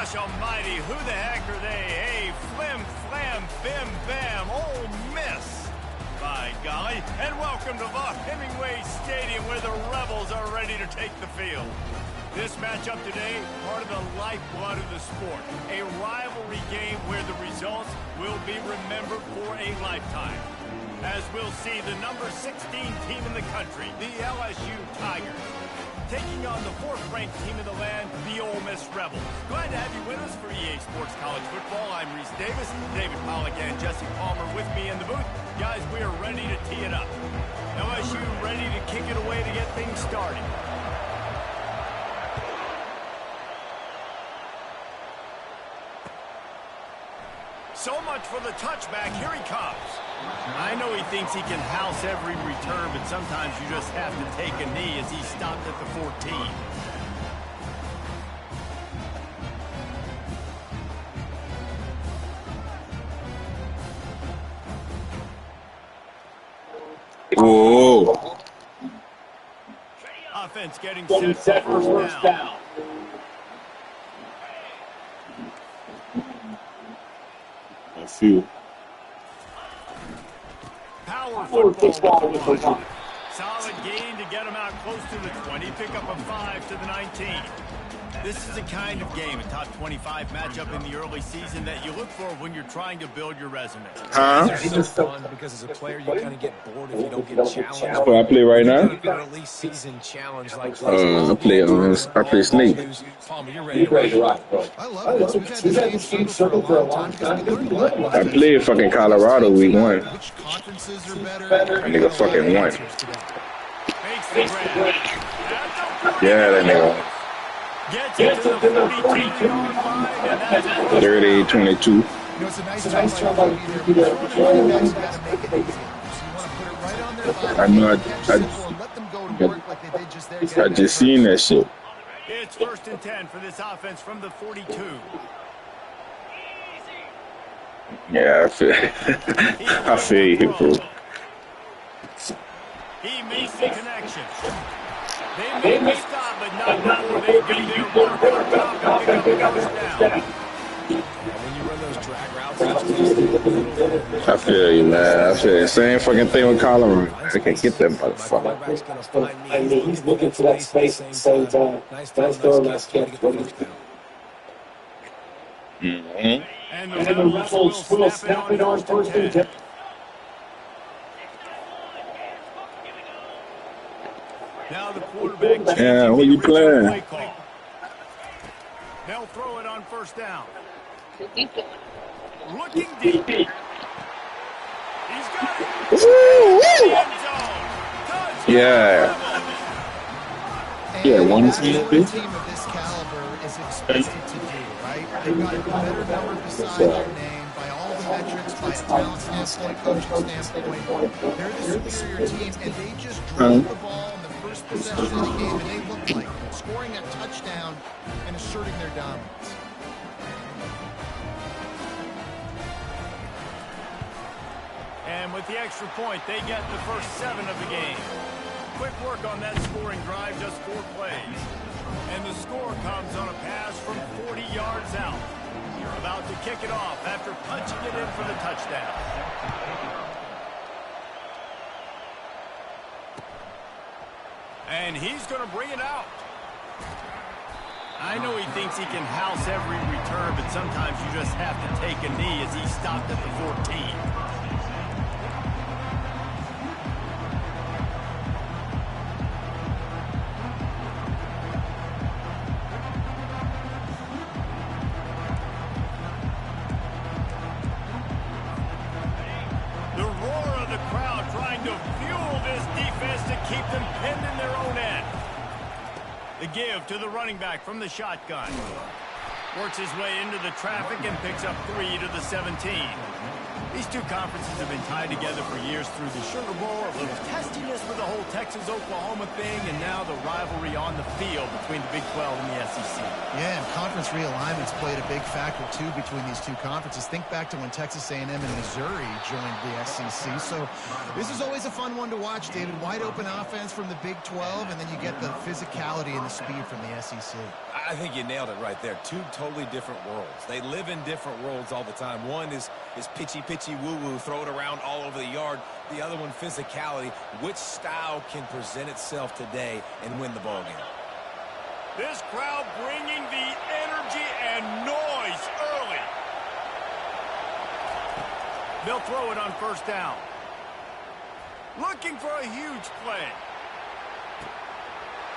gosh almighty, who the heck are they? Hey, flim, flam, bim, bam, Ole Miss. By golly, and welcome to Vaught Hemingway Stadium where the Rebels are ready to take the field. This matchup today, part of the lifeblood of the sport. A rivalry game where the results will be remembered for a lifetime. As we'll see, the number 16 team in the country, the LSU Tigers, taking on the 4th-ranked team in the land, the Ole Miss Rebels. Glad to have you with us for EA Sports College Football. I'm Reese Davis, David Pollack, and Jesse Palmer with me in the booth. Guys, we are ready to tee it up. LSU ready to kick it away to get things started. So much for the touchback. Here he comes. I know he thinks he can house every return, but sometimes you just have to take a knee as he stopped at the 14. Whoa. Offense getting set for first down. A few. Power football. Solid gain to get him out close to the 20. Pick up a 5 to the 19. This is the kind of game, a top 25 matchup in the early season that you look for when you're trying to build your resume. Huh? It's so fun because as a player, you kind of get bored if you don't get challenged. Oh, I play right now? Early season challenge like this. I play Snake. Palmer, you're ready to rock. I love this. We've had this game circled for a long time because we learned a lot. I played fucking Colorado week 1. Which conferences are better? That nigga fucking won. Yeah, that nigga. Gets it to the 42-yard line, and that's 38-22. You know, it's a nice job by you there. Running backs got to make it easy. So you want to put it right on their body. I know. Let them go to work like they did just there. I just seen that shit. It's 1st and 10 for this offense from the 42. Yeah, I feel you, bro. He makes the connection. They made the stop, but not before they get their work on top and pick up the first down. When you run those drag routes, I feel you, man. I feel the same fucking thing with Colorado. I can't get that motherfucker. I mean, he's looking for that space at the same time. Nice throw, nice catch. Mm-hmm. And the Rebels will snap it on 1st and 10. Now the quarterback. Yeah, what you playing? They'll throw it on 1st down. Looking deep. He's got it. Yeah. Yeah, one team of this caliber is expected to do, right? They've got a better number beside their name by all the metrics, by a talent standpoint, coaching standpoint. They're the superior team, and they just drove the ball in the first possession of the game, and they looked like scoring a touchdown and asserting their dominance. And with the extra point, they get the first 7 of the game. Quick work on that scoring drive, just 4 plays. And the score comes on a pass from 40 yards out. You're about to kick it off after punching it in for the touchdown. And he's going to bring it out. I know he thinks he can house every return, but sometimes you just have to take a knee as he stopped at the 14. The give to the running back from the shotgun. Works his way into the traffic and picks up 3 to the 17. These two conferences have been tied together for years through the Sugar Bowl, a little testiness with the whole Texas-Oklahoma thing, and now the rivalry on the field between the Big 12 and the SEC. Yeah, and conference realignments played a big factor, too, between these two conferences. Think back to when Texas A&M and Missouri joined the SEC. So this is always a fun one to watch, David. Wide open offense from the Big 12, and then you get the physicality and the speed from the SEC. I think you nailed it right there. Two totally different worlds. They live in different worlds all the time. One is pitchy, woo-woo, throw it around all over the yard. The other one, physicality. Which style can present itself today and win the ball game? This crowd bringing the energy and noise early. They'll throw it on first down. Looking for a huge play.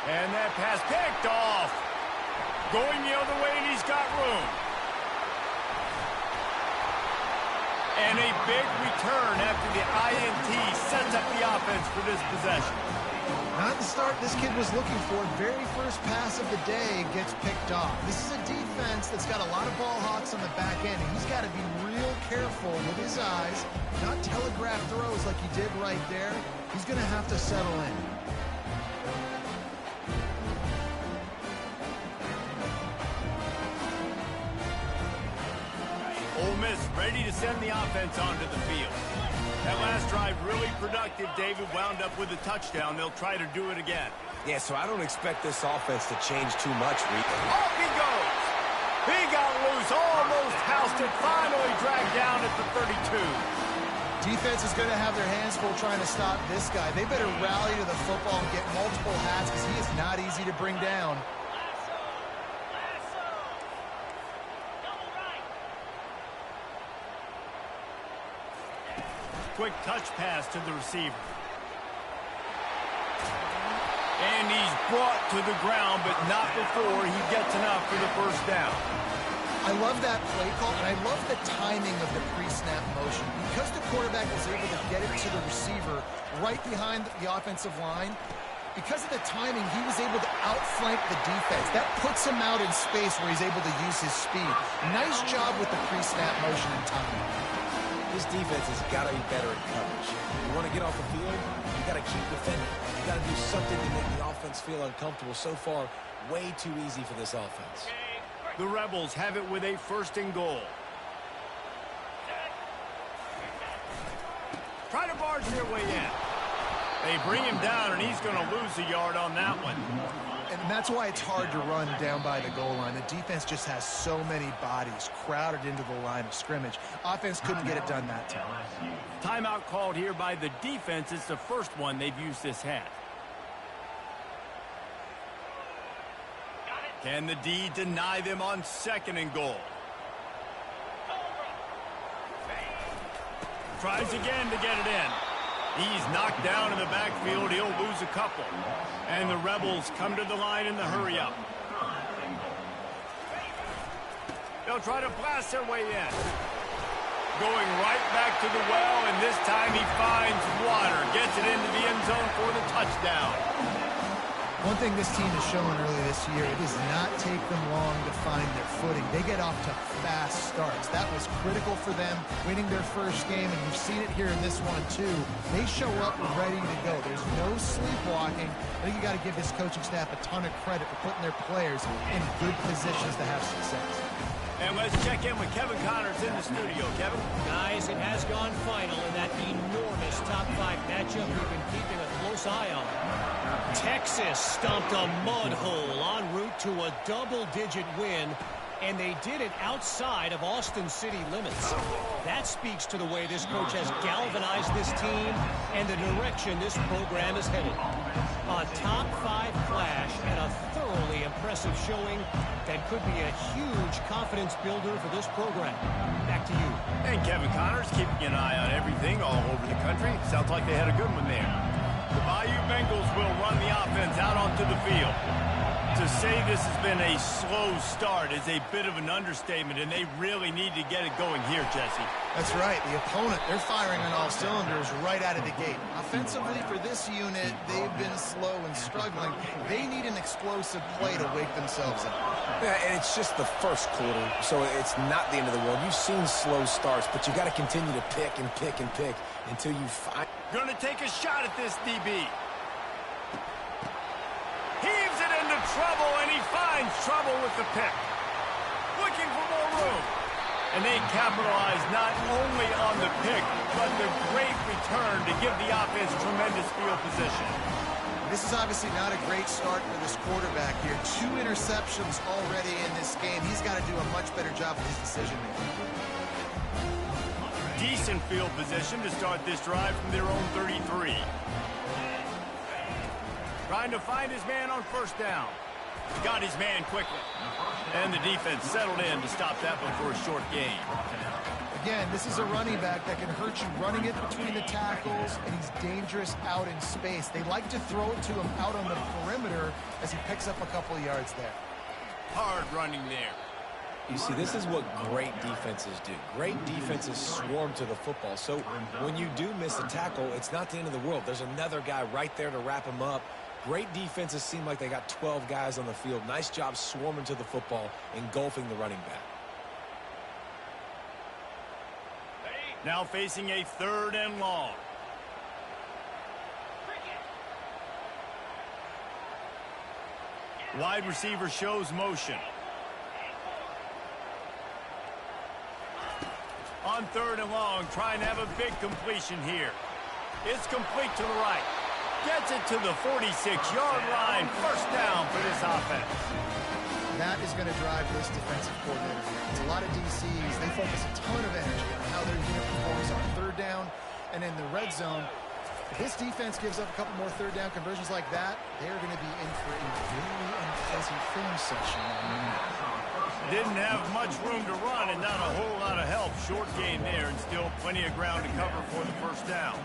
And that pass picked off. Going the other way, and he's got room. And a big return after the INT sets up the offense for this possession. Not the start this kid was looking for. Very first pass of the day gets picked off. This is a defense that's got a lot of ball hawks on the back end, and he's got to be real careful with his eyes, not telegraph throws like he did right there. He's going to have to settle in. Ole Miss ready to send the offense onto the field. That last drive really productive. David wound up with a touchdown. They'll try to do it again. Yeah, so I don't expect this offense to change too much, Reed. Off he goes. He got loose, almost housed it, finally dragged down at the 32. Defense is going to have their hands full trying to stop this guy. They better rally to the football and get multiple hats because he is not easy to bring down. Quick touch pass to the receiver. And he's brought to the ground, but not before he gets enough for the first down. I love that play call, and I love the timing of the pre-snap motion. Because the quarterback was able to get it to the receiver right behind the offensive line, because of the timing, he was able to outflank the defense. That puts him out in space where he's able to use his speed. Nice job with the pre-snap motion and timing. This defense has got to be better at coverage. You want to get off the field, you got to keep defending. You got to do something to make the offense feel uncomfortable. So far, way too easy for this offense. The Rebels have it with a first and goal. Try to barge their way in. They bring him down, and he's going to lose a yard on that one. And that's why it's hard to run down by the goal line. The defense just has so many bodies crowded into the line of scrimmage. Offense couldn't get it done that time. Timeout called here by the defense. It's the first one they've used this half. Can the D deny them on second and goal? Tries again to get it in. He's knocked down in the backfield. He'll lose a couple. And the Rebels come to the line in the hurry-up. They'll try to blast their way in. Going right back to the well, and this time he finds water. Gets it into the end zone for the touchdown. One thing this team has shown early this year, it does not take them long to find their footing. They get off to fast starts. That was critical for them winning their first game, and you've seen it here in this one too. They show up ready to go. There's no sleepwalking. I think you got to give this coaching staff a ton of credit for putting their players in good positions to have success. And let's check in with Kevin Connors in the studio. Kevin? Guys, it has gone final in that enormous top-5 matchup we've been keeping a close eye on. Texas stomped a mud hole en route to a double-digit win, and they did it outside of Austin city limits. That speaks to the way this coach has galvanized this team and the direction this program is headed. A top-5 clash and a thoroughly impressive showing that could be a huge confidence builder for this program. Back to you. And Kevin Connors keeping an eye on everything all over the country. Sounds like they had a good one there. The Bayou Bengals will run the offense out onto the field. To say this has been a slow start is a bit of an understatement, and they really need to get it going here, Jesse. That's right. The opponent, they're firing on all cylinders right out of the gate. Offensively, for this unit, they've been slow and struggling. They need an explosive play to wake themselves up. Yeah, and it's just the first quarter, so it's not the end of the world. You've seen slow starts, but you got to continue to pick and pick and pick until you find. Going to take a shot at this DB. Heaves it into trouble, and he finds trouble with the pick. Looking for more room. And they capitalize not only on the pick, but the great return to give the offense tremendous field position. this is obviously not a great start for this quarterback here. 2 interceptions already in this game. He's got to do a much better job with his decision-making. Decent field position to start this drive from their own 33. Trying to find his man on first down. Got his man quickly. And the defense settled in to stop that one for a short gain. Again, this is a running back that can hurt you running it between the tackles, and he's dangerous out in space. They like to throw it to him out on the perimeter as he picks up a couple of yards there. Hard running there. You see, this is what great defenses do. Great defenses swarm to the football. So when you do miss a tackle, it's not the end of the world. There's another guy right there to wrap him up. Great defenses seem like they got 12 guys on the field. Nice job swarming to the football, engulfing the running back. Now facing a 3rd and long. Wide receiver shows motion. On 3rd and long, trying to have a big completion here. It's complete to the right. Gets it to the 46-yard line. First down for this offense. That is going to drive this defensive coordinator here. It's a lot of DCs. They focus a ton of energy on how their unit performs on 3rd down and in the red zone. If this defense gives up a couple more 3rd down conversions like that, they're going to be in for a very unpleasant film session. Didn't have much room to run and not a whole lot of help. Short gain there and still plenty of ground to cover for the first down.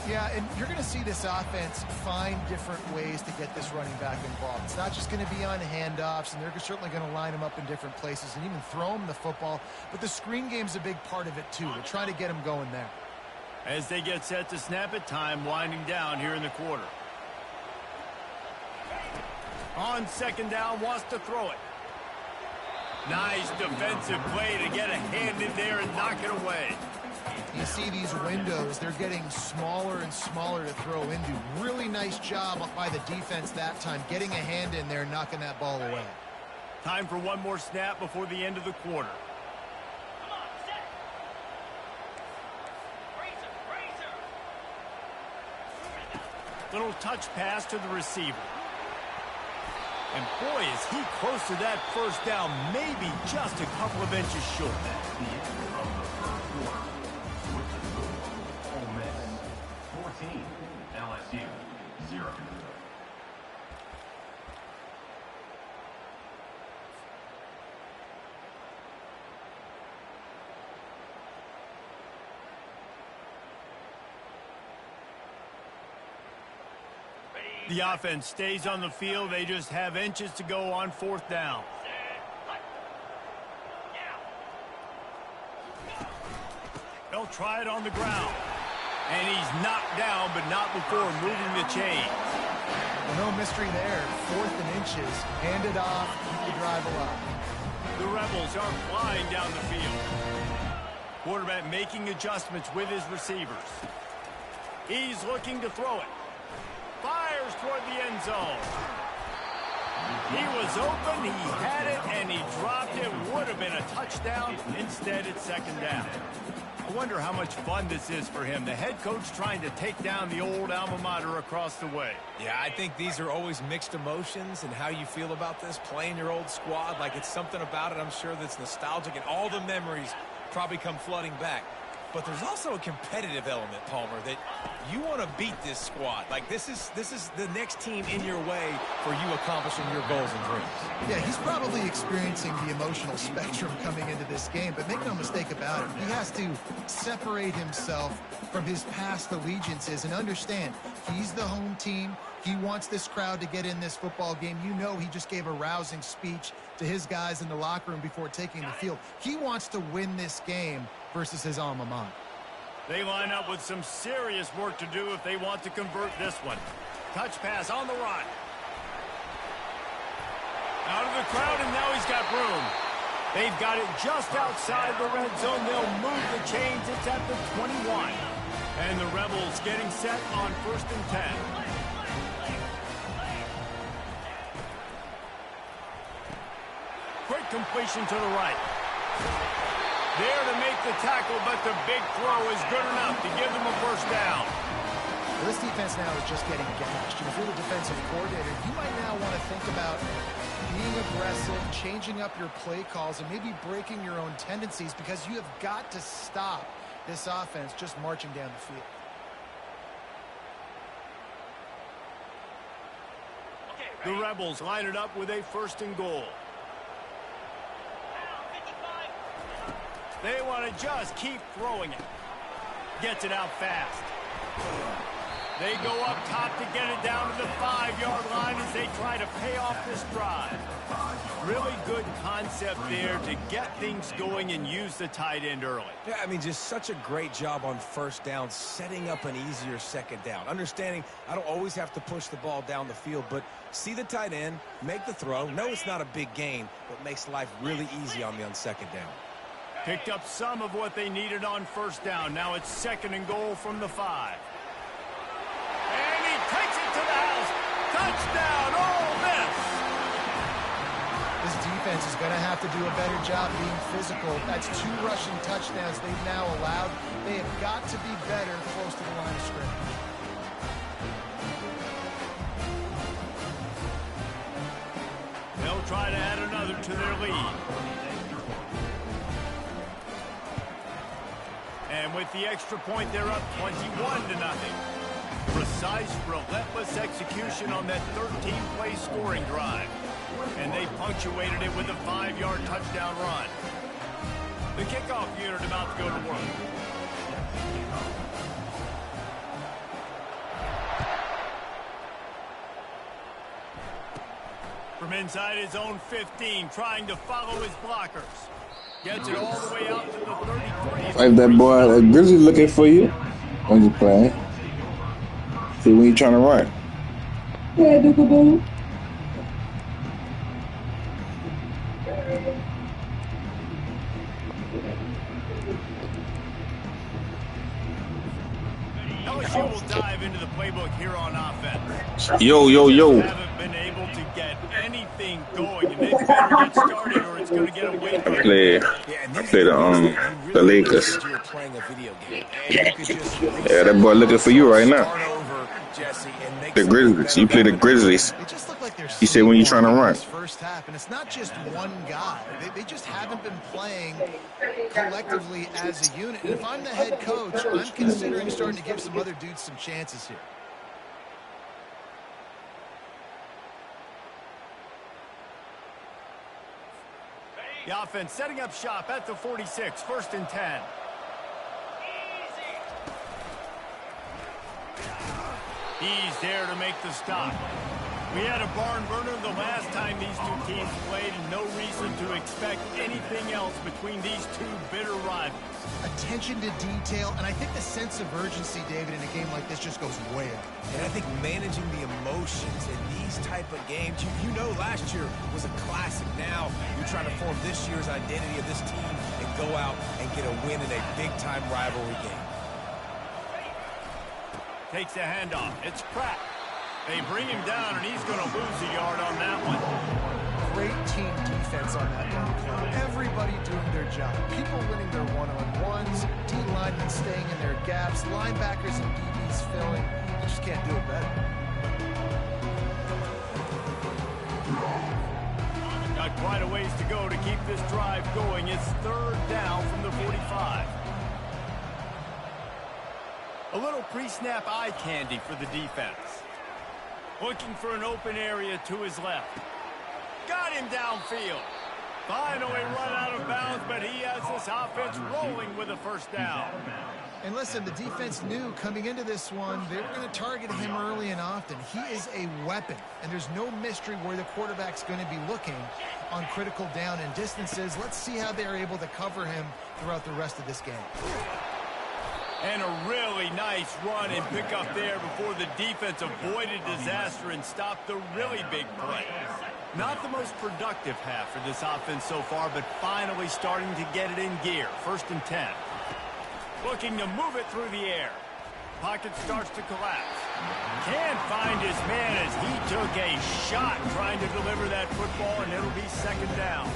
Yeah, and you're going to see this offense find different ways to get this running back involved. It's not just going to be on handoffs, and they're certainly going to line him up in different places and even throw him the football. But the screen game's a big part of it, too. They're trying to get him going there. As they get set to snap it, time winding down here in the quarter. On 2nd down, wants to throw it. Nice defensive play to get a hand in there and knock it away. You see these windows, they're getting smaller and smaller to throw into. Really nice job by the defense that time, getting a hand in there and knocking that ball away. Time for one more snap before the end of the quarter. Little touch pass to the receiver. And boy, is he close to that first down, maybe just a couple of inches short. LSU 0. The offense stays on the field. They just have inches to go on 4th down. They'll try it on the ground. And he's knocked down, but not before moving the chain. Well, no mystery there. 4th and inches. Hand it off. Keep the drive alive. The Rebels are flying down the field. Quarterback making adjustments with his receivers. He's looking to throw it. Fires toward the end zone. He was open, he had it, and he dropped it. Would have been a touchdown. Instead, it's 2nd down. I wonder how much fun this is for him. The head coach trying to take down the old alma mater across the way. Yeah, I think these are always mixed emotions and how you feel about this, playing your old squad. Like, it's something about it, I'm sure, that's nostalgic, and all the memories probably come flooding back. But there's also a competitive element, Palmer, that you want to beat this squad. Like, this is the next team in your way for you accomplishing your goals and dreams. Yeah, he's probably experiencing the emotional spectrum coming into this game, but make no mistake about it, he has to separate himself from his past allegiances and understand he's the home team. He wants this crowd to get in this football game. You know, he just gave a rousing speech to his guys in the locker room before taking the field. He wants to win this game versus his alma mater. They line up with some serious work to do if they want to convert this one. Touch pass on the run. Out of the crowd, and now he's got room. They've got it just outside the red zone. They'll move the chains. It's at the 21. And the Rebels getting set on 1st and 10. Quick completion to the right. There to make the tackle, but the big throw is good enough to give them a first down. Well, this defense now is just getting gashed. And if you're the defensive coordinator, you might now want to think about being aggressive, changing up your play calls, and maybe breaking your own tendencies, because you have got to stop this offense just marching down the field. The Rebels line it up with a 1st and goal. They want to just keep throwing it. Gets it out fast. They go up top to get it down to the 5-yard line as they try to pay off this drive. Really good concept there to get things going and use the tight end early. Yeah, I mean, just such a great job on 1st down, setting up an easier 2nd down. Understanding I don't always have to push the ball down the field, but see the tight end, make the throw. No, it's not a big gain, but makes life really easy on me on 2nd down. Picked up some of what they needed on 1st down. Now it's 2nd and goal from the 5. And he takes it to the house. Touchdown, Ole Miss. This defense is going to have to do a better job being physical. That's 2 rushing touchdowns they've now allowed. They have got to be better close to the line of scrimmage. They'll try to add another to their lead. And with the extra point, they're up 21-0. Precise, relentless execution on that 13-play scoring drive. And they punctuated it with a 5-yard touchdown run. The kickoff unit about to go to work. From inside his own 15, trying to follow his blockers. Gets it all the way out to the 33. Like that boy, Grizzly looking for you when you playing. See when you trying to run. Yeah, Duke-a-boo. LSU will dive into the playbook here on offense. Yo. Haven't been able to get anything going, and they better get started or it's going to get away from them. I play the Lakers. Yeah, that boy looking for you right now. The Grizzlies. You play the Grizzlies. He said when you trying to run. First half, and it's not just one guy. They just haven't been playing collectively as a unit. And if I'm the head coach, I'm considering starting to give some other dudes some chances here. The offense setting up shop at the 46, 1st and 10. He's there to make the stop. We had a barn burner the last time these two teams played, and no reason to expect anything else between these two bitter rivals. Attention to detail, and I think the sense of urgency, David, in a game like this just goes way up. And I think managing the emotions in these type of games, you know last year was a classic. Now you're trying to form this year's identity of this team and go out and get a win in a big-time rivalry game. Takes a handoff. It's Pratt. They bring him down, and he's going to lose a yard on that one. Great team defense on that one play. Everybody doing their job. People winning their one-on-ones, D-linemen staying in their gaps, linebackers and DBs filling. You just can't do it better. Got quite a ways to go to keep this drive going. It's 3rd down from the 45. A little pre-snap eye candy for the defense. Looking for an open area to his left. Got him downfield. Finally run out of bounds, but he has this offense rolling with a 1st down. And listen, the defense knew coming into this one, they were going to target him early and often. He is a weapon, and there's no mystery where the quarterback's going to be looking on critical down and distances. Let's see how they're able to cover him throughout the rest of this game. And a really nice run and pick up there before the defense avoided disaster and stopped the really big play. Not the most productive half for this offense so far, but finally starting to get it in gear. 1st and 10. Looking to move it through the air. Pocket starts to collapse. Can't find his man as he took a shot trying to deliver that football, and it'll be 2nd down.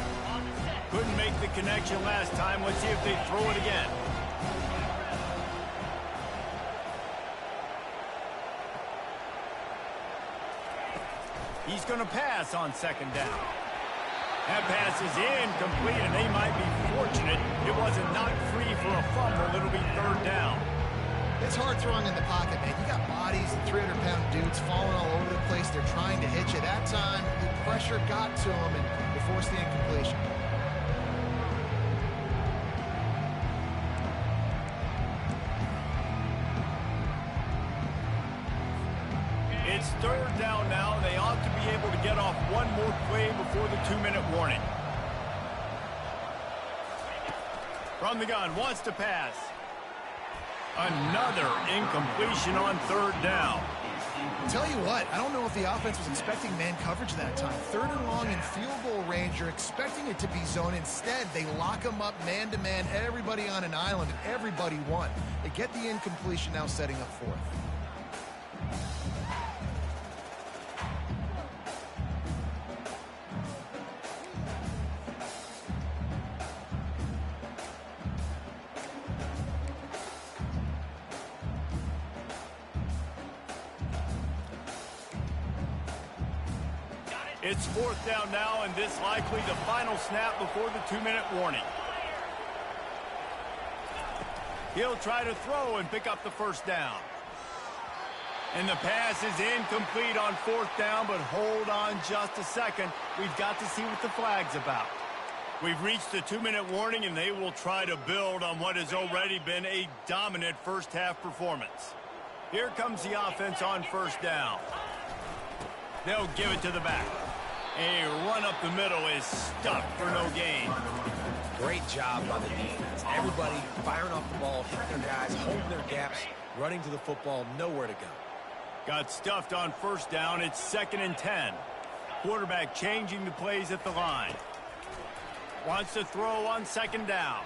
Couldn't make the connection last time. Let's see if they throw it again. He's going to pass on second down. That pass is incomplete, and they might be fortunate it wasn't knocked free for a fumble. It'll be third down. It's hard throwing in the pocket, man. You got bodies and 300-pound dudes falling all over the place. They're trying to hit you. That time, the pressure got to them, and they forced the incompletion. It's third down now. They ought to be able to get off one more play before the 2-minute warning. From the gun, wants to pass. Another incompletion on third down. Tell you what, I don't know if the offense was expecting man coverage that time. Third and long in field goal range, you're expecting it to be zone. Instead, they lock them up man-to-man, everybody on an island, and everybody won. They get the incompletion, now setting up fourth. It's fourth down now, and this likely the final snap before the 2-minute warning. He'll try to throw and pick up the first down. And the pass is incomplete on fourth down, but hold on just a second. We've got to see what the flag's about. We've reached the 2-minute warning, and they will try to build on what has already been a dominant first-half performance. Here comes the offense on first down. They'll give it to the back. A run up the middle is stuffed for no gain. Great job by the defense. Everybody firing off the ball, hitting their guys, holding their gaps, running to the football, nowhere to go. Got stuffed on first down. It's 2nd and 10. Quarterback changing the plays at the line. Wants to throw on second down.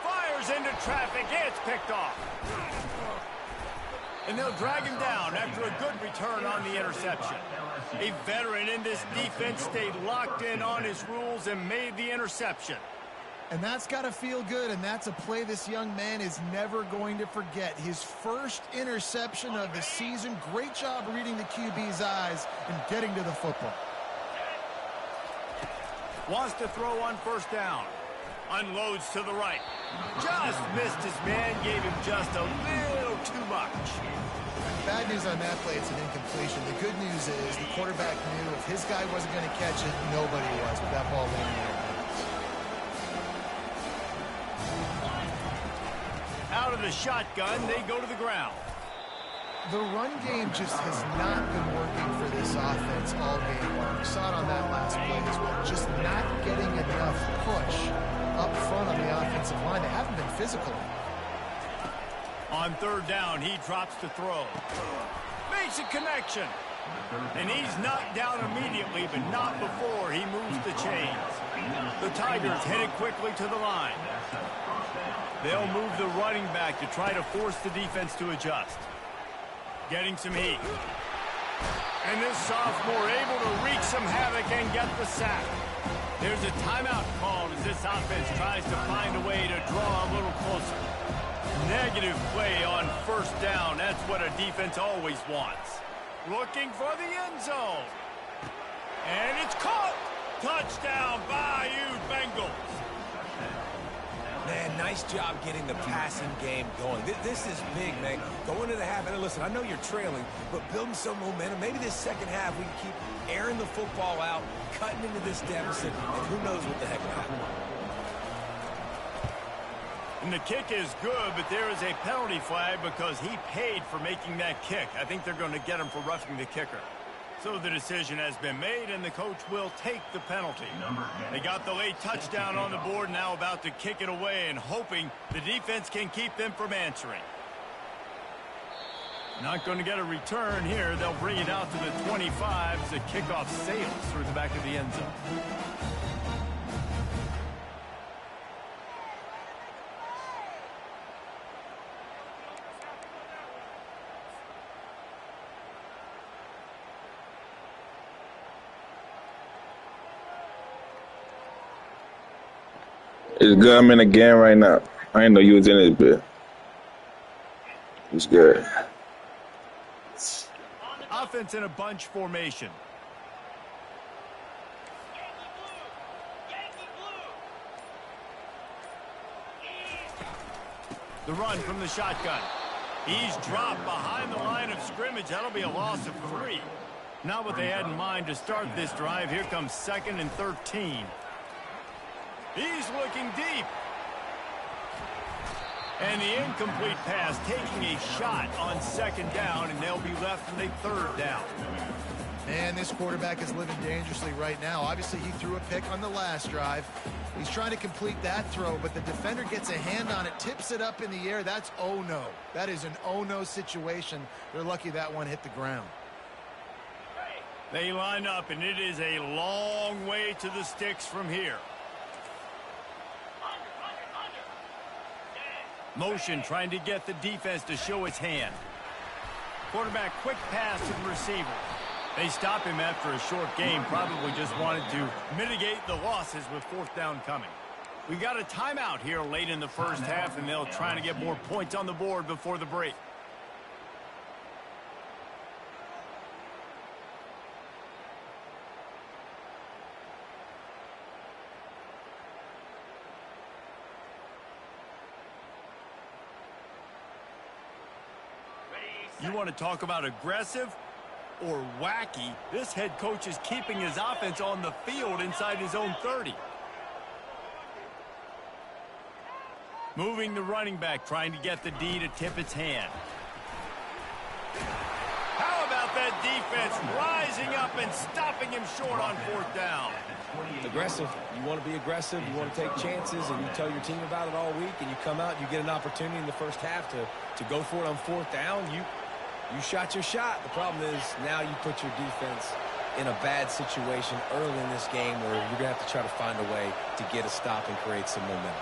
Fires into traffic. It's picked off. And they'll drag him down after a good return on the interception. A veteran in this defense stayed locked in on his rules and made the interception. And that's got to feel good, and that's a play this young man is never going to forget. His first interception of the season. Great job reading the QB's eyes and getting to the football. Wants to throw on first down. Unloads to the right. Just missed his man, gave him just a little too much. Bad news on that play, it's an incompletion. The good news is the quarterback knew if his guy wasn't going to catch it, nobody was with that ball landing in their hands. Out of the shotgun, they go to the ground. The run game just has not been working for this offense all game long. We saw it on that last play as well. Just not getting enough push up front on the offensive line. They haven't been physical. On third down, he drops to throw. Makes a connection. And he's knocked down immediately, but not before he moves the chains. The Tigers headed quickly to the line. They'll move the running back to try to force the defense to adjust. Getting some heat. And this sophomore able to wreak some havoc and get the sack. There's a timeout called as this offense tries to find a way to draw a little closer. Negative play on first down. That's what a defense always wants. Looking for the end zone. And it's caught. Touchdown, Bayou Bengals. Man, nice job getting the passing game going. This is big, man. Going to the half, and listen, I know you're trailing, but building some momentum. Maybe this second half we can keep airing the football out, cutting into this deficit, and who knows what the heck will happen. And the kick is good, but there is a penalty flag because he paid for making that kick. I think they're going to get him for roughing the kicker. So the decision has been made, and the coach will take the penalty. They got the late touchdown on the board, now about to kick it away and hoping the defense can keep them from answering. Not going to get a return here. They'll bring it out to the 25 as the kickoff sails through the back of the end zone. It's good. I'm in the game right now. I didn't know you was in this bit. It's good. Offense in a bunch formation. The run from the shotgun. He's dropped behind the line of scrimmage. That'll be a loss of 3. Not what they had in mind to start this drive. Here comes 2nd and 13. He's looking deep. And the incomplete pass taking a shot on 2nd down, and they'll be left with a 3rd down. Man, this quarterback is living dangerously right now. Obviously, he threw a pick on the last drive. He's trying to complete that throw, but the defender gets a hand on it, tips it up in the air. That's oh-no. That is an oh-no situation. They're lucky that one hit the ground. They line up, and it is a long way to the sticks from here. Motion trying to get the defense to show its hand. Quarterback quick pass to the receiver. They stop him after a short game. Probably just wanted to mitigate the losses with 4th down coming. We got a timeout here late in the first half, and they'll try to get more points on the board before the break. You want to talk about aggressive or wacky? This head coach is keeping his offense on the field inside his own 30. Moving the running back, trying to get the D to tip its hand. How about that defense rising up and stopping him short on 4th down? Aggressive. You want to be aggressive. You want to take chances, and you tell your team about it all week, and you come out and you get an opportunity in the first half to go for it on 4th down. You shot your shot. The problem is now you put your defense in a bad situation early in this game where you're going to have to try to find a way to get a stop and create some momentum.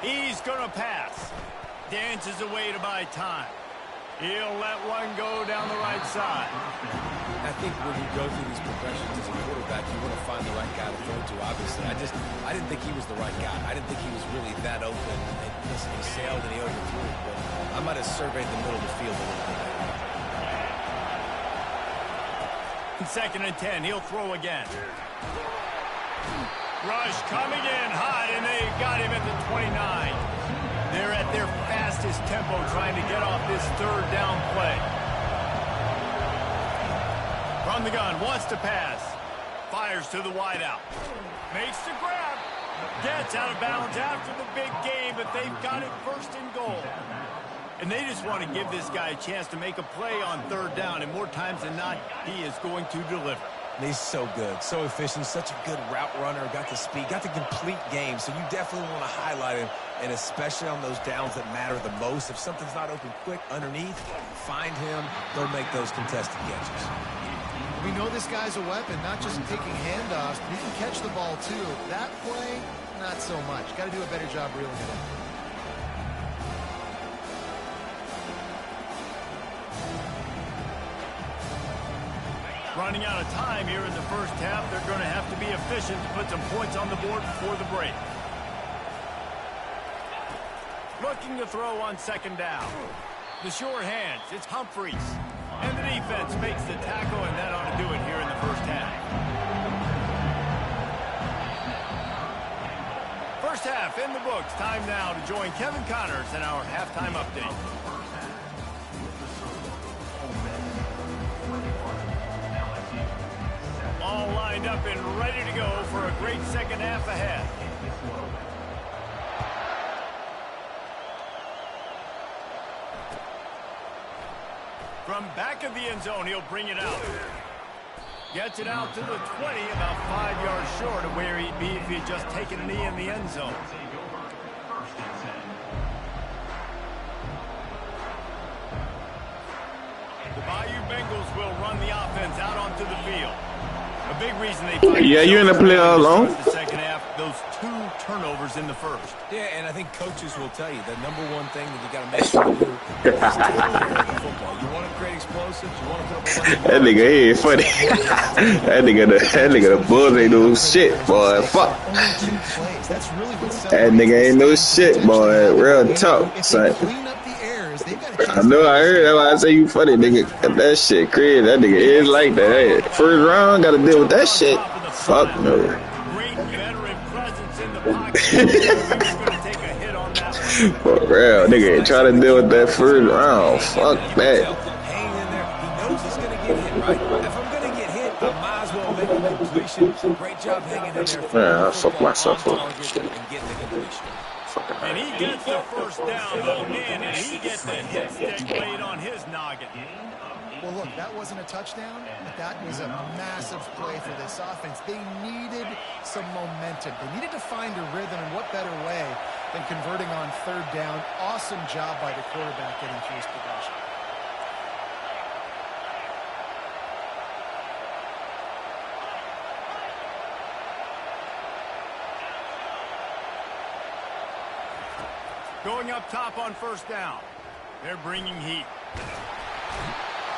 He's going to pass. Dances away to buy time. He'll let one go down the right side. I think when you go through these progressions as a quarterback, you want to find the right guy to throw to, obviously. I didn't think he was the right guy. I didn't think he was really that open. And listen, he sailed and he overthrew it, but I might have surveyed the middle of the field a little bit better. 2nd and 10, he'll throw again. Rush coming in hot, and they got him at the 29. They're at their fastest tempo trying to get off this 3rd down play. From the gun, wants to pass. Fires to the wideout. Makes the grab. Gets out of bounds after the big game, but they've got it 1st and goal. And they just want to give this guy a chance to make a play on 3rd down, and more times than not, he is going to deliver. He's so good, so efficient, such a good route runner, got the speed, got the complete game, so you definitely want to highlight him, and especially on those downs that matter the most. If something's not open quick underneath, find him, they'll make those contested catches. We know this guy's a weapon, not just taking handoffs, but he can catch the ball too. That play, not so much. Got to do a better job reeling it in. Running out of time here in the first half. They're going to have to be efficient to put some points on the board before the break. Looking to throw on 2nd down. The sure hands, it's Humphreys. And the defense makes the tackle, and that ought to do it here in the first half. First half in the books. Time now to join Kevin Connors in our halftime update. All lined up and ready to go for a great 2nd half ahead. From back of the end zone, he'll bring it out. Gets it out to the 20, about 5 yards short of where he'd be if he had just taken a knee in the end zone. The Bayou Bengals will run the offense out onto the field. A big reason they find you're in the play all alone. The second half, those 2 turnovers in the first. Yeah, and I think coaches will tell you the number one thing that you got to make sure to do is turnover the football. You want to create explosives. You want to put up a That nigga here is funny. that nigga the Bulls ain't no shit, boy. Fuck. That's really what That nigga ain't no shit, boy. Real talk, son. Clean up the errors is they've got a chance. I know, I heard. That's why I say you funny, nigga. That shit crazy. That nigga is like that. Hey, first round, gotta deal with that shit. Fuck no. Great veteran presence in the pocket. He was going to take a hit on that one. For real, nigga ain't trying to deal with that first round. Fuck that. Hanging in there. He knows he's going to get hit, right? If I'm going to get hit, I might as well make a completion. Great job hanging in there. Man, I fucked myself up. And getting the completion. And he gets the first down, though, man, and he gets the hit stick laid on his noggin. Well, look, that wasn't a touchdown, but that was a massive play for this offense. They needed some momentum. They needed to find a rhythm, and what better way than converting on third down. Awesome job by the quarterback getting through his progression. Going up top on first down. They're bringing heat.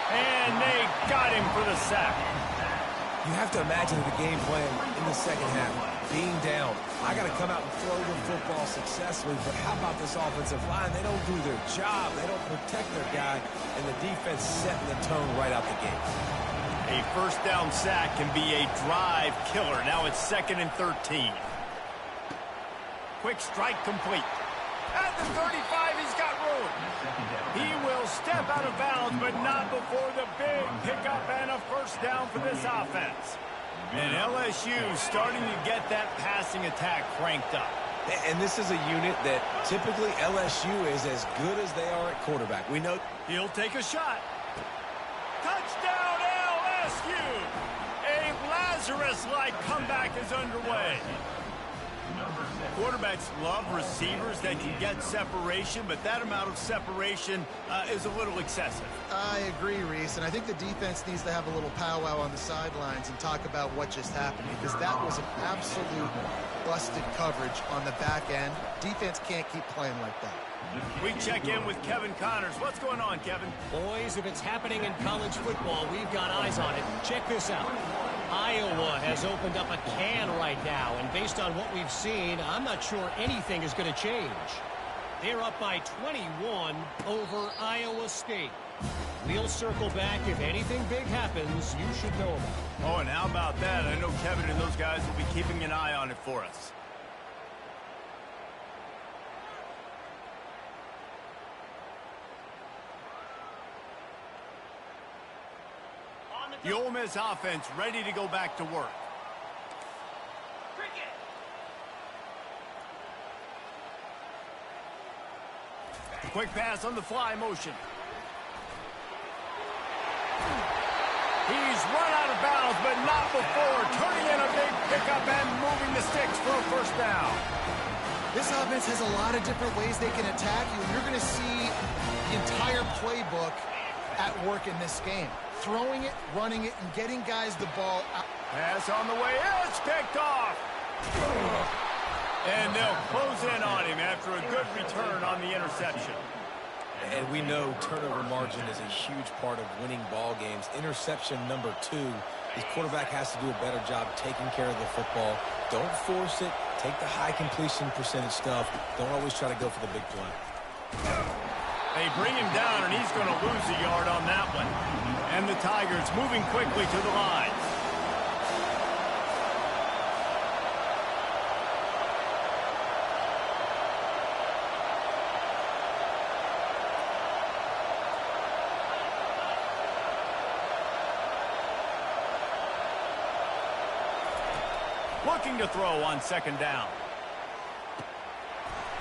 And they got him for the sack. You have to imagine the game plan in the second half. Being down, I got to come out and throw the football successfully, but how about this offensive line? They don't do their job. They don't protect their guy, and the defense setting the tone right out the gate. A first down sack can be a drive killer. Now it's 2nd and 13. Quick strike complete. At the 35, he's got room. He will step out of bounds, but not before the big pickup and a first down for this offense. And LSU starting to get that passing attack cranked up. And this is a unit that typically LSU is as good as they are at quarterback. We know He'll take a shot. Touchdown LSU! A Lazarus-like comeback is underway. Quarterbacks love receivers that can get separation, but that amount of separation is a little excessive. I agree, Reese, and I think the defense needs to have a little powwow on the sidelines and talk about what just happened, because that was an absolute busted coverage on the back end. Defense can't keep playing like that. We check in with Kevin Connors. What's going on, Kevin? Boys, if it's happening in college football, we've got eyes on it. Check this out. Iowa has opened up a can right now, and based on what we've seen, I'm not sure anything is going to change. They're up by 21 over Iowa State. We'll circle back. If anything big happens, you should know about it. Oh, and how about that? I know Kevin and those guys will be keeping an eye on it for us. The Ole Miss offense ready to go back to work. Quick pass on the fly motion. He's run out of bounds, but not before turning in a big pickup and moving the sticks for a first down. This offense has a lot of different ways they can attack you. You're going to see the entire playbook at work in this game. Throwing it, running it, and getting guys the ball out. Pass on the way. It's picked off. And they'll close in on him after a good return on the interception. And we know turnover margin is a huge part of winning ball games. Interception number 2. His quarterback has to do a better job taking care of the football. Don't force it. Take the high completion percentage stuff. Don't always try to go for the big play. They bring him down, and he's going to lose a yard on that one. And the Tigers moving quickly to the line. Looking to throw on second down.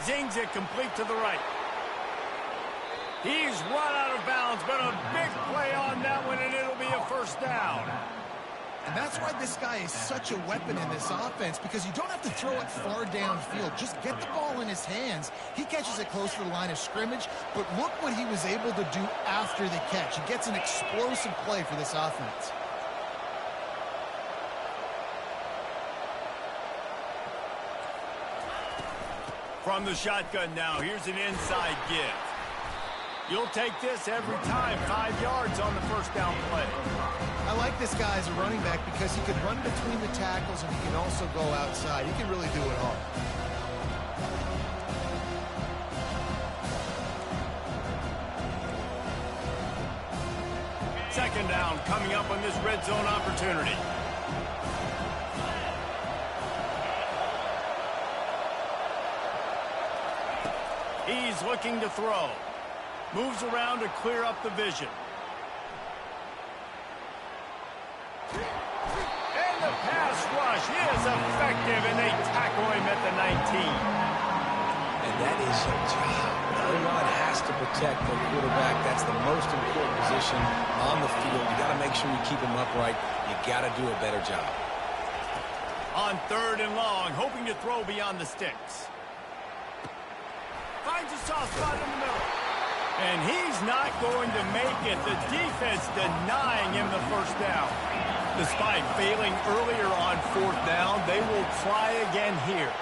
Zings it complete to the right. He's run out of bounds, but a big play on that one, and it'll be a first down. And that's why this guy is such a weapon in this offense, because you don't have to throw it far downfield. Just get the ball in his hands. He catches it close to the line of scrimmage, but look what he was able to do after the catch. He gets an explosive play for this offense. From the shotgun now, here's an inside give. You'll take this every time. 5 yards on the first down play. I like this guy as a running back because he can run between the tackles and he can also go outside. He can really do it all. Second down coming up on this red zone opportunity. He's looking to throw. Moves around to clear up the vision. And the pass rush is effective, and they tackle him at the 19. And that is your job. Everyone has to protect the quarterback. That's the most important position on the field. You got to make sure you keep him upright. You got to do a better job. On third and long, hoping to throw beyond the sticks. Finds a soft spot in the middle. And he's not going to make it. The defense denying him the first down. Despite failing earlier on fourth down, they will try again here.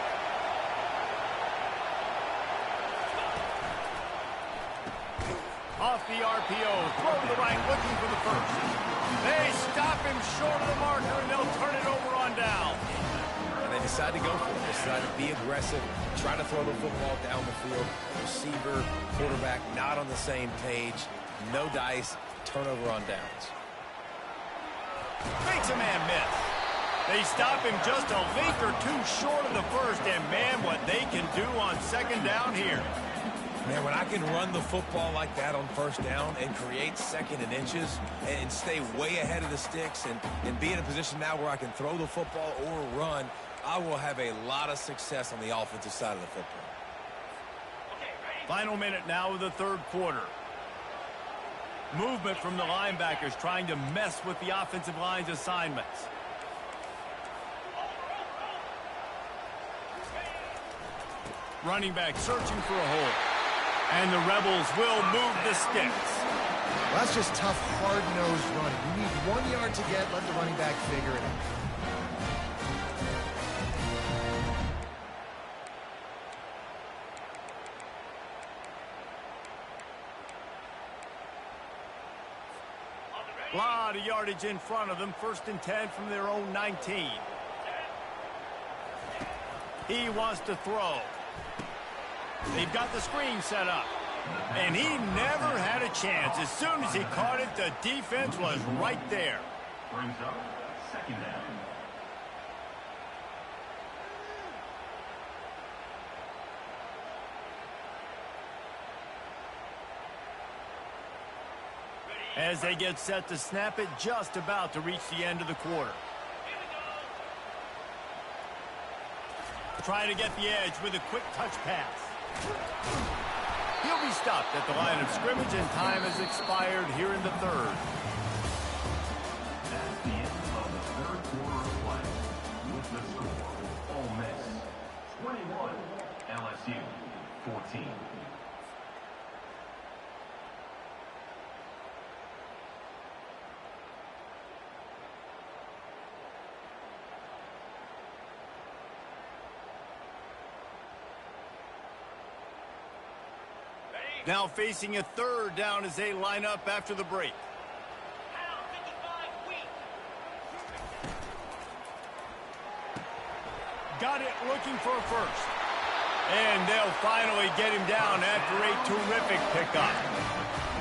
Off the RPO, throw to the right, looking for the first. They stop him short of the marker, and they'll turn it over on down. And they decide to go for it. They decide to be aggressive, try to throw the football down the field. Receiver, quarterback, not on the same page. No dice, turnover on downs. Makes a man miss. They stop him just a length or two short of the first, and man, what they can do on second down here. Man, when I can run the football like that on first down and create second and inches and stay way ahead of the sticks and be in a position now where I can throw the football or run, I will have a lot of success on the offensive side of the football. Final minute now of the third quarter. Movement from the linebackers trying to mess with the offensive line's assignments. Running back searching for a hole. And the Rebels will move the sticks. Well, that's just tough, hard-nosed running. You need 1 yard to get, let the running back figure it out. A lot of yardage in front of them. First and 10 from their own 19. He wants to throw. They've got the screen set up. And he never had a chance. As soon as he caught it, the defense was right there. Brings up second down. As they get set to snap it, just about to reach the end of the quarter. Trying to get the edge with a quick touch pass. He'll be stopped at the line of scrimmage, and time has expired here in the third. That's the end of the third quarter of play. With the score, Ole Miss 21, LSU 14. Now facing a third down as they line up after the break. Got it, looking for a first. And they'll finally get him down after a terrific pickup.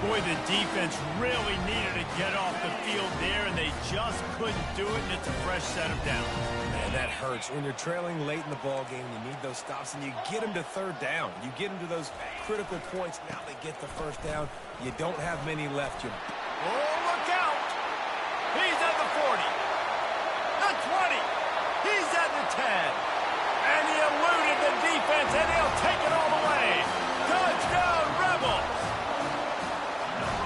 Boy, the defense really needed to get off the field there, and they just couldn't do it, and it's a fresh set of downs. Man, that hurts. When you're trailing late in the ball game, you need those stops, and you get them to third down. You get them to those critical points. Now they get the first down. You don't have many left. Oh, look out! He's at the 40. The 20. He's at the 10. And he eluded the defense, and he'll take it all the way. Touchdown, Rebels!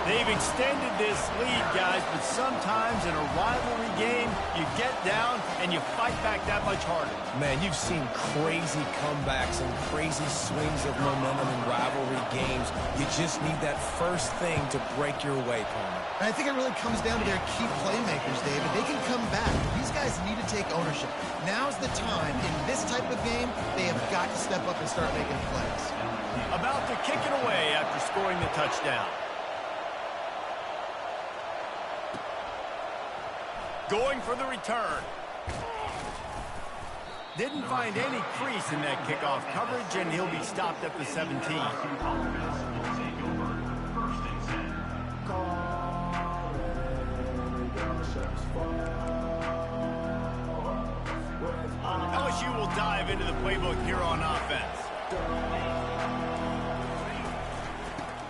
They've extended this lead, guys, but sometimes in a rivalry game, you get down and you fight back that much harder. Man, you've seen crazy comebacks and crazy swings of momentum in rivalry games. You just need that first thing to break your way, Palmer. I think it really comes down to their key playmakers, David. They can come back. These guys need to take ownership. Now's the time. In this type of game, they have got to step up and start making plays. About to kick it away after scoring the touchdown. Going for the return. Didn't find any crease in that kickoff coverage, and he'll be stopped at the 17. Will take over first and 10. LSU will dive into the playbook here on offense.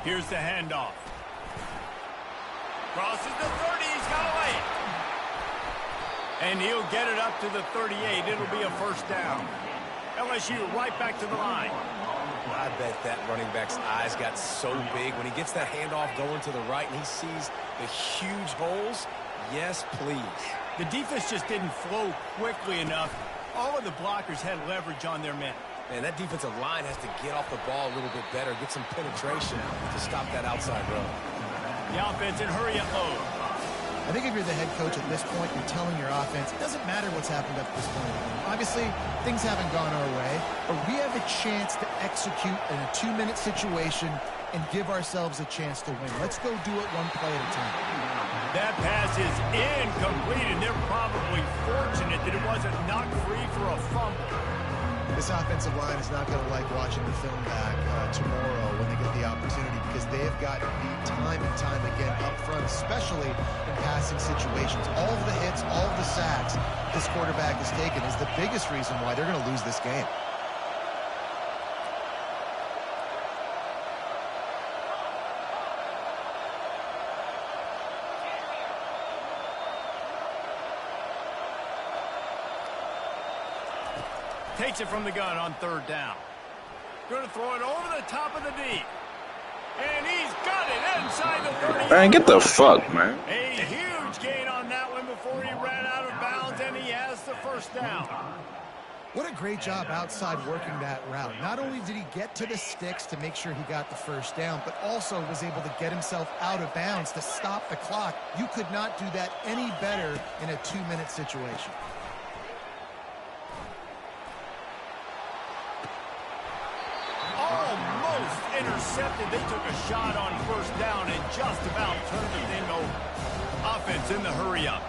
Here's the handoff. Crosses the 30. He's got to lay it. And he'll get it up to the 38. It'll be a first down. LSU right back to the line. I bet that running back's eyes got so big when he gets that handoff going to the right and he sees the huge holes. Yes, please. The defense just didn't flow quickly enough. All of the blockers had leverage on their men. Man, that defensive line has to get off the ball a little bit better, get some penetration to stop that outside run. The offense in hurry up mode. I think if you're the head coach at this point, you're telling your offense, it doesn't matter what's happened up to this point. Obviously, things haven't gone our way, but we have a chance to execute in a 2-minute situation and give ourselves a chance to win. Let's go do it one play at a time. That pass is incomplete, and they're probably fortunate that it wasn't knocked free for a fumble. This offensive line is not going to like watching the film back tomorrow when they get the opportunity, because they have gotten beat time and time again up front, especially in passing situations. All of the hits, all of the sacks this quarterback has taken is the biggest reason why they're going to lose this game. Takes it from the gun on third down. Going to throw it over the top of the deep. And he's got it inside the 30. Man, get the fuck, man. A huge gain on that one before he ran out of bounds, and he has the first down. What a great job outside working that route. Not only did he get to the sticks to make sure he got the first down, but also was able to get himself out of bounds to stop the clock. You could not do that any better in a 2-minute situation. Almost intercepted. They took a shot on first down and just about turned the thing over. Offense in the hurry up.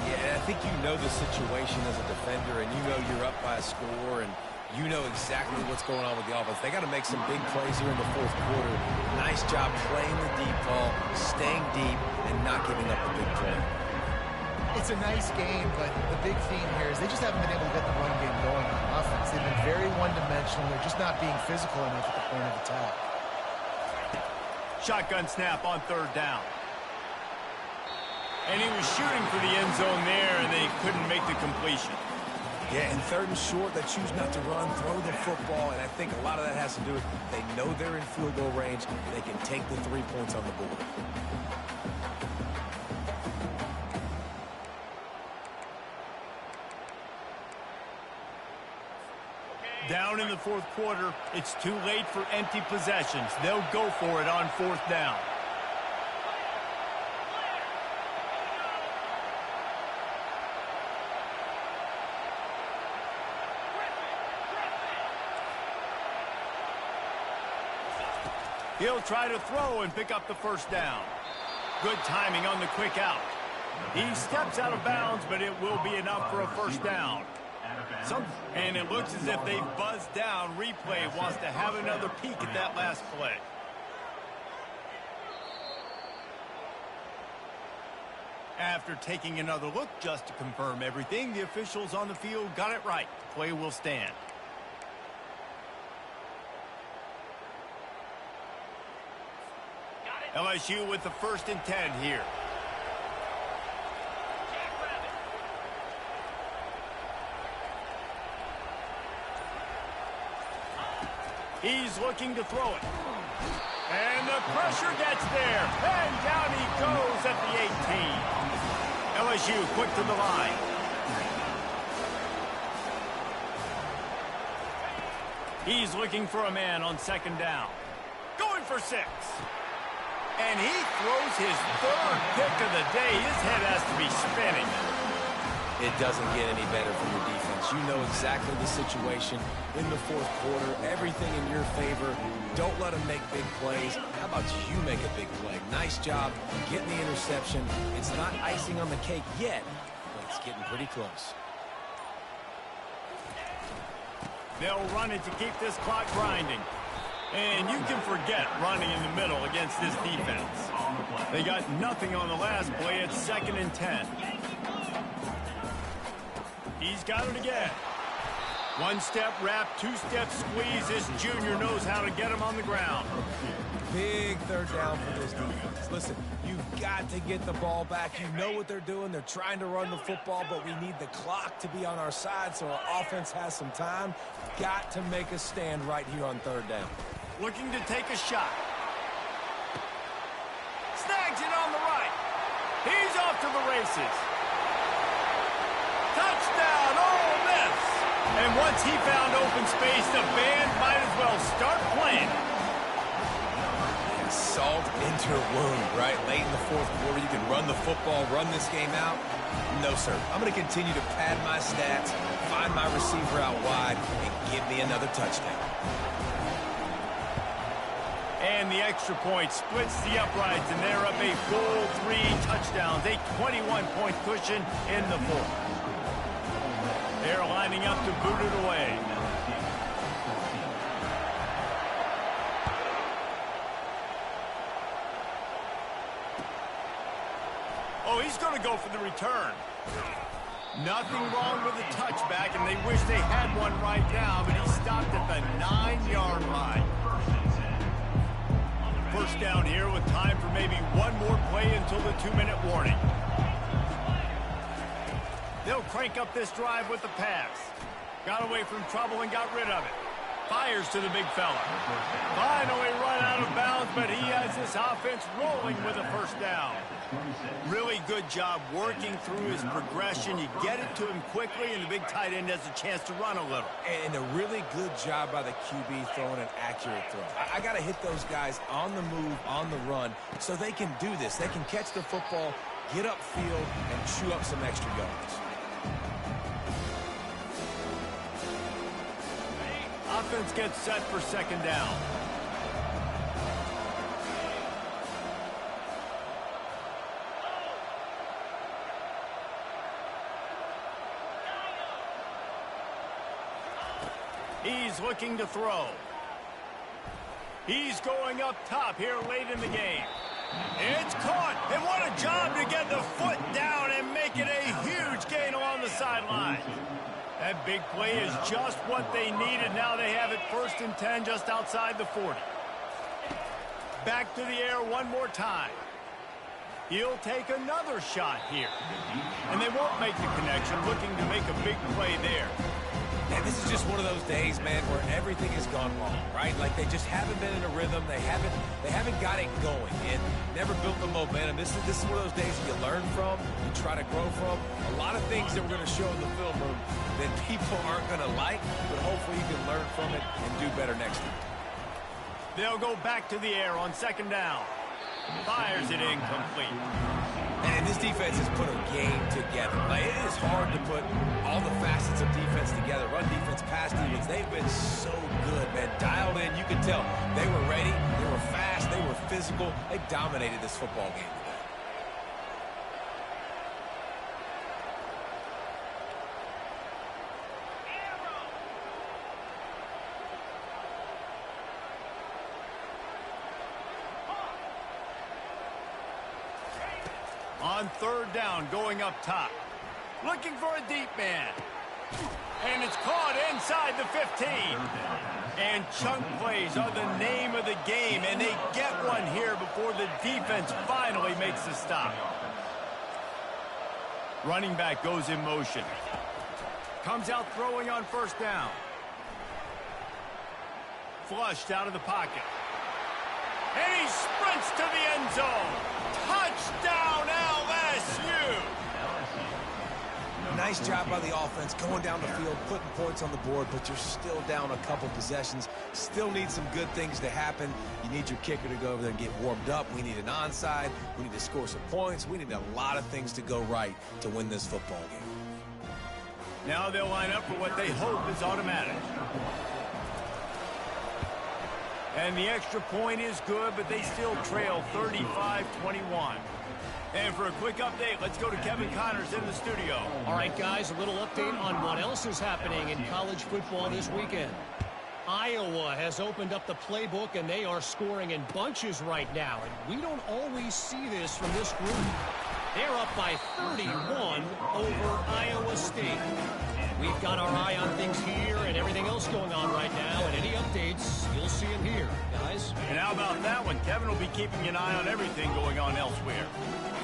Yeah, I think you know the situation as a defender, and you know you're up by a score, and you know exactly what's going on with the offense. They got to make some big plays here in the fourth quarter. Nice job playing the deep ball, staying deep, and not giving up the big play. It's a nice game, but the big theme here is they just haven't been able to get the run game going on offense. They've been very one-dimensional. They're just not being physical enough at the point of attack. Shotgun snap on third down. And he was shooting for the end zone there, and they couldn't make the completion. Yeah, and third and short, they choose not to run, throw the football, and I think a lot of that has to do with they know they're in field goal range, and they can take the 3 points on the board. Down in the fourth quarter, it's too late for empty possessions. They'll go for it on fourth down. He'll try to throw and pick up the first down. Good timing on the quick out. He steps out of bounds, but it will be enough for a first down. And it looks as if they've buzzed down. Replay wants to have another peek at that last play. After taking another look just to confirm everything, the officials on the field got it right. The play will stand. LSU with the 1st and 10 here. He's looking to throw it. And the pressure gets there. And down he goes at the 18. LSU quick to the line. He's looking for a man on 2nd down. Going for 6. And he throws his 3rd pick of the day. His head has to be spinning. It doesn't get any better from the defense. You know exactly the situation in the fourth quarter. Everything in your favor. Don't let them make big plays. How about you make a big play? Nice job getting the interception. It's not icing on the cake yet, but it's getting pretty close. They'll run it to keep this clock grinding. And you can forget running in the middle against this defense. They got nothing on the last play. It's 2nd and 10. He's got it again. One-step wrap, two-step squeeze. This junior knows how to get him on the ground. Big third down for this defense. Listen, you've got to get the ball back. You know what they're doing. They're trying to run the football, but we need the clock to be on our side so our offense has some time. Got to make a stand right here on third down. Looking to take a shot. Snags it on the right. He's off to the races. Touchdown, Ole Miss. And once he found open space, the band might as well start playing. Salt into a wound, right? Late in the fourth quarter, you can run the football, run this game out. No, sir. I'm going to continue to pad my stats, find my receiver out wide, and give me another touchdown. And the extra point splits the uprights, and they're up a full 3 touchdowns, a 21-point cushion in the fourth. They're lining up to boot it away. Oh, he's going to go for the return. Nothing wrong with the touchback, and they wish they had one right now, but he stopped at the 9-yard line. First down here with time for maybe one more play until the 2-minute warning. They'll crank up this drive with the pass. Got away from trouble and got rid of it. Fires to the big fella. Finally run out of bounds, but he has this offense rolling with a first down. Really good job working through his progression. You get it to him quickly, and the big tight end has a chance to run a little. And a really good job by the QB throwing an accurate throw. I got to hit those guys on the move, on the run, so they can do this. They can catch the football, get upfield, and chew up some extra yards. Offense gets set for second down. He's looking to throw. He's going up top here late in the game. It's caught, and what a job to get the foot down and make it a huge gain along the sideline. That big play is just what they needed. Now they have it 1st and 10 just outside the 40. Back to the air one more time. He'll take another shot here. And they won't make the connection, looking to make a big play there. And this is just one of those days, man, where everything has gone wrong, right? Like they just haven't been in a rhythm. They haven't got it going and never built the momentum. This is one of those days you learn from, you try to grow from. A lot of things that we're going to show in the film room that people aren't going to like, but hopefully you can learn from it and do better next time. They'll go back to the air on second down. Fires it incomplete. And this defense has put a game together. Like, it is hard to put all the facets of defense together. Run defense, pass defense. They've been so good, man. Dialed in. You can tell they were ready. They were fast. They were physical. They dominated this football game today. On third down, going up top. Looking for a deep man. And it's caught inside the 15. And chunk plays are the name of the game, and they get one here before the defense finally makes the stop. Running back goes in motion. Comes out throwing on first down. Flushed out of the pocket. And he sprints to the end zone. Touchdown, LSU! Nice job by the offense going down the field, putting points on the board, but you're still down a couple possessions. Still need some good things to happen. You need your kicker to go over there and get warmed up. We need an onside. We need to score some points. We need a lot of things to go right to win this football game. Now they'll line up for what they hope is automatic. And the extra point is good, but they still trail 35-21. And for a quick update, let's go to Kevin Connors in the studio. All right, guys, a little update on what else is happening in college football this weekend. Iowa has opened up the playbook, and they are scoring in bunches right now. And we don't always see this from this group. They're up by 31 over Iowa State. We've got our eye on things here and everything else going on right now, and any updates, you'll see them here, guys. And how about that one? Kevin will be keeping an eye on everything going on elsewhere.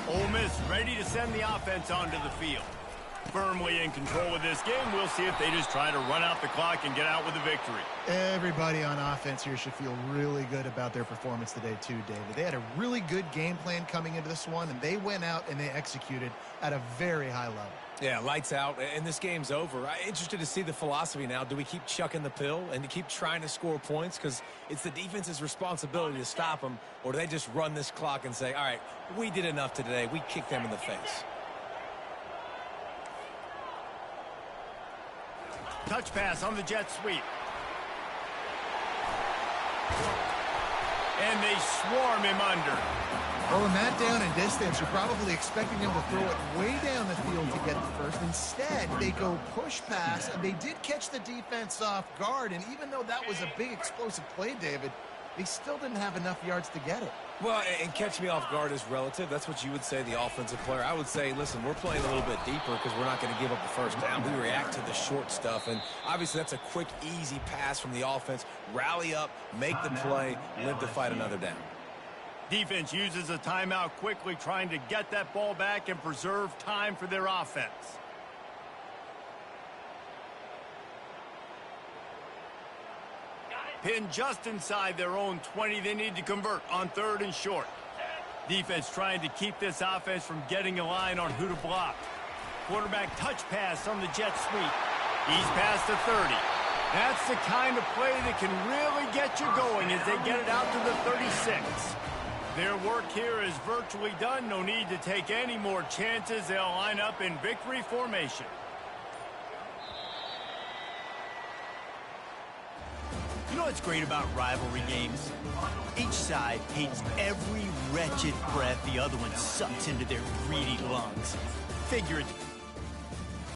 Ole Miss ready to send the offense onto the field. Firmly in control of this game. We'll see if they just try to run out the clock and get out with a victory. Everybody on offense here should feel really good about their performance today too, David. They had a really good game plan coming into this one, and they went out and they executed at a very high level. Yeah, lights out, and this game's over. I'm interested to see the philosophy now. Do we keep chucking the pill and to keep trying to score points? Because it's the defense's responsibility to stop them, or do they just run this clock and say, all right, we did enough today. We kicked them in the face. Touch pass on the jet sweep. And they swarm him under. Well, in that down and distance, you're probably expecting him to throw it way down the field to get the first. Instead, they go push pass, and they did catch the defense off guard. And even though that was a big explosive play, David, they still didn't have enough yards to get it. Well, and catch me off guard is relative. That's what you would say, the offensive player. I would say, listen, we're playing a little bit deeper because we're not going to give up the first down. We react to the short stuff, and obviously that's a quick, easy pass from the offense. Rally up, make the play, live to fight another down. Defense uses a timeout quickly, trying to get that ball back and preserve time for their offense. Pinned just inside their own 20. They need to convert on 3rd and short. Defense trying to keep this offense from getting a line on who to block. Quarterback touch pass on the jet sweep. He's past the 30. That's the kind of play that can really get you going as they get it out to the 36. Their work here is virtually done. No need to take any more chances. They'll line up in victory formation. You know what's great about rivalry games? Each side hates every wretched breath the other one sucks into their greedy lungs. Figure it's